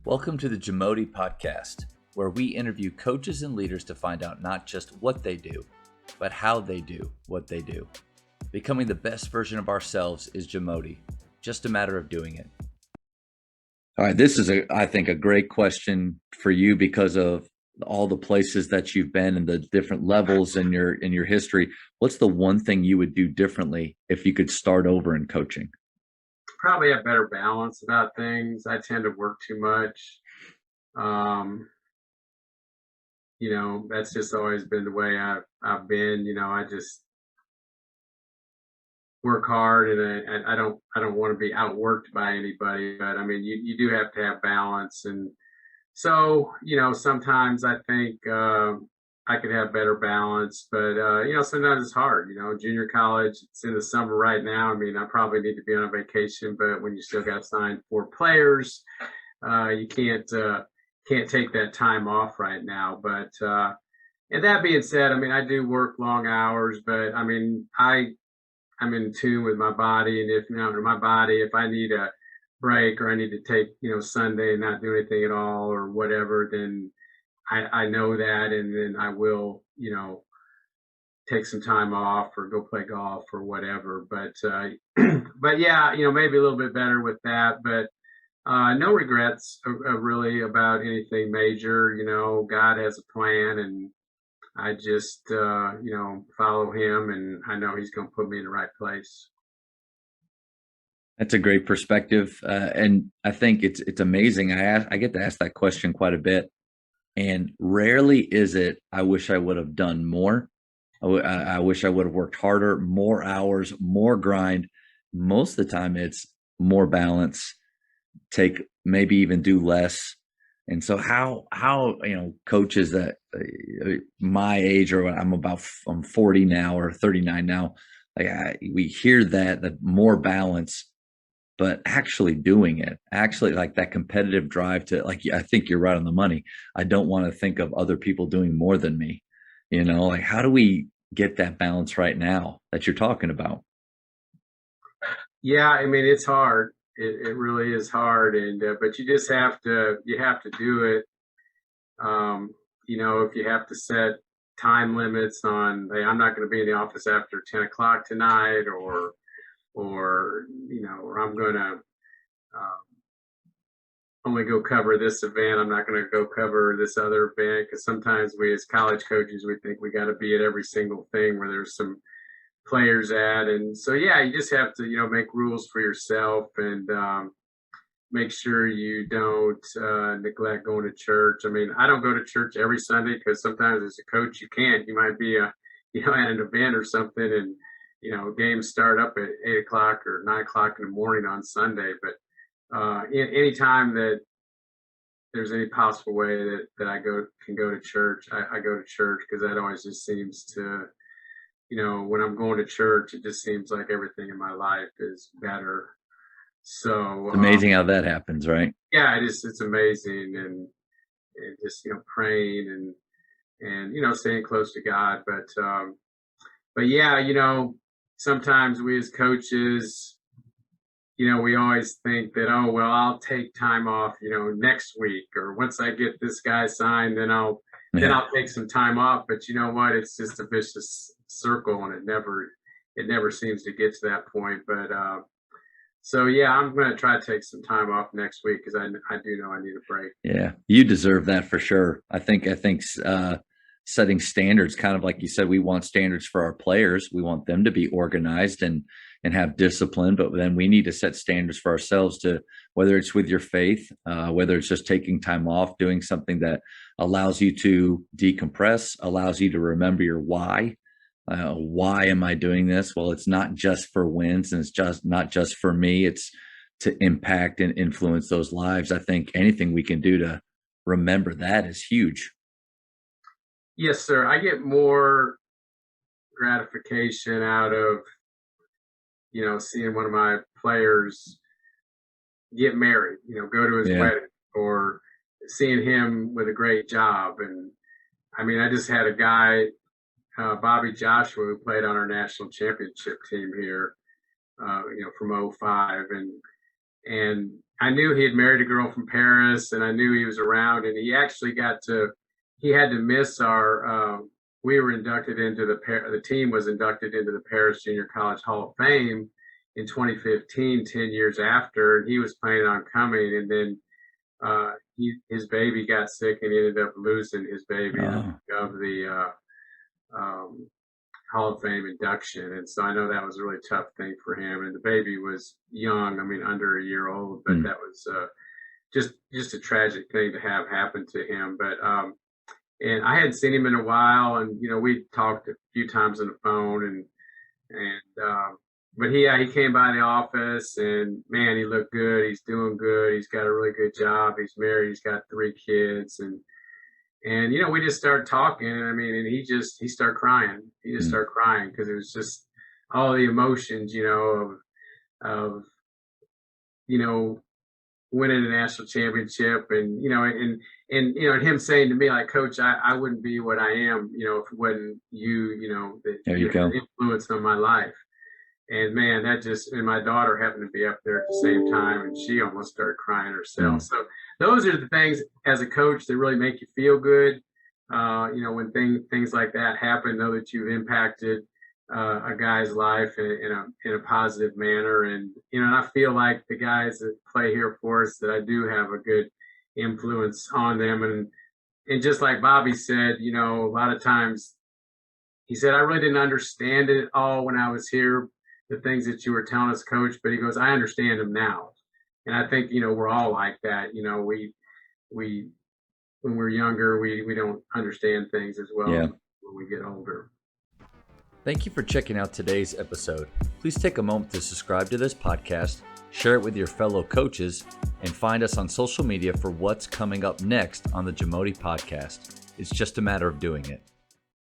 Welcome to the Jamodi podcast, where we interview coaches and leaders to find out not just what they do, but how they do what they do. Becoming the best version of ourselves is Jamodi, just a matter of doing it. All right, this is, I think, a great question for you because of all the places that you've been and the different levels in your history. What's the one thing you would do differently if you could start over in coaching? Probably have better balance about things. I tend to work too much. Um, that's just always been the way I've been. I just work hard, and I don't want to be outworked by anybody. But I mean, you do have to have balance, and so sometimes I think I could have better balance, but sometimes it's hard. Junior college, it's in the summer right now. I mean, I probably need to be on a vacation, but when you still got signed 4 players, you can't take that time off right now. But and that being said, I mean, I do work long hours, but I mean, I'm in tune with my body, and if I need a break or I need to take Sunday and not do anything at all or whatever, then I know that, and then I will take some time off or go play golf or whatever. But but yeah, maybe a little bit better with that, but no regrets really about anything major. God has a plan, and I just follow him, and I know he's going to put me in the right place. That's a great perspective, and I think it's amazing. I get to ask that question quite a bit, and rarely is it, I wish I would have done more. I wish I would have worked harder, more hours, more grind. Most of the time, it's more balance, take maybe even do less. And so how coaches that my age, or I'm 40 now or 39 now, we hear that more balance, but actually doing it, actually like that competitive drive to, like, I think you're right on the money. I don't want to think of other people doing more than me. Like, how do we get that balance right now that you're talking about? Yeah, I mean, it's hard. It really is hard, and but you have to do it. If you have to set time limits on, hey, I'm not going to be in the office after 10 o'clock tonight, or I'm going to only go cover this event. I'm not going to go cover this other event, because sometimes we as college coaches, we think we got to be at every single thing where there's some players at. And so, yeah, you just have to, make rules for yourself, and make sure you don't neglect going to church. I mean, I don't go to church every Sunday, because sometimes as a coach, you can't. You might be at an event or something, and games start up at 8 o'clock or 9 o'clock in the morning on Sunday. But anytime that there's any possible way that I can go to church, I go to church, because that always just seems to, when I'm going to church, it just seems like everything in my life is better. So It's amazing how that happens, right? yeah, it's amazing, and just praying, and staying close to God. But yeah, sometimes we as coaches, we always think that, oh, well, I'll take time off, next week, or once I get this guy signed, then I'll take some time off. But you know what? It's just a vicious circle, and it never seems to get to that point. But so yeah, I'm going to try to take some time off next week, because I do know I need a break. Yeah, you deserve that for sure. I think setting standards, kind of like you said, we want standards for our players. We want them to be organized and have discipline, but then we need to set standards for ourselves, to whether it's with your faith, whether it's just taking time off, doing something that allows you to decompress, allows you to remember your why. Why am I doing this? Well, it's not just for wins, and it's just not just for me. It's to impact and influence those lives. I think anything we can do to remember that is huge. Yes, sir. I get more gratification out of seeing one of my players get married, go to his Yeah. wedding, or seeing him with a great job. And I mean, I just had a guy, Bobby Joshua, who played on our national championship team here, from '05, and I knew he had married a girl from Paris, and I knew he was around. And he actually he had to miss we were inducted into the team was inducted into the Paris Junior College Hall of Fame in 2015, 10 years after, and he was planning on coming. And then his baby got sick, and he ended up losing his baby of the Hall of Fame induction. And so I know that was a really tough thing for him. And the baby was young, I mean, under a year old, but that was just a tragic thing to have happen to him. But and I hadn't seen him in a while, and we talked a few times on the phone, but he came by the office, and man, he looked good. He's doing good. He's got a really good job. He's married. He's got 3 kids, and we just started talking. I mean, and he started crying. He just started crying because it was just all the emotions, of winning a national championship, and him saying to me, like, Coach, I wouldn't be what I am, if it wasn't you, that there you go. Influence on my life. And man, and my daughter happened to be up there at the same time, and she almost started crying herself. So those are the things as a coach that really make you feel good. When things like that happen, know that you've impacted a guy's life in a positive manner. And I feel like the guys that play here for us, that I do have a good influence on them. And just like Bobby said, a lot of times he said, I really didn't understand it all when I was here, the things that you were telling us, Coach, but he goes, I understand them now. And I think, we're all like that. We when we're younger, we don't understand things as well when we get older. Thank you for checking out today's episode. Please take a moment to subscribe to this podcast, share it with your fellow coaches, and find us on social media for what's coming up next on the Jamodi podcast. It's just a matter of doing it.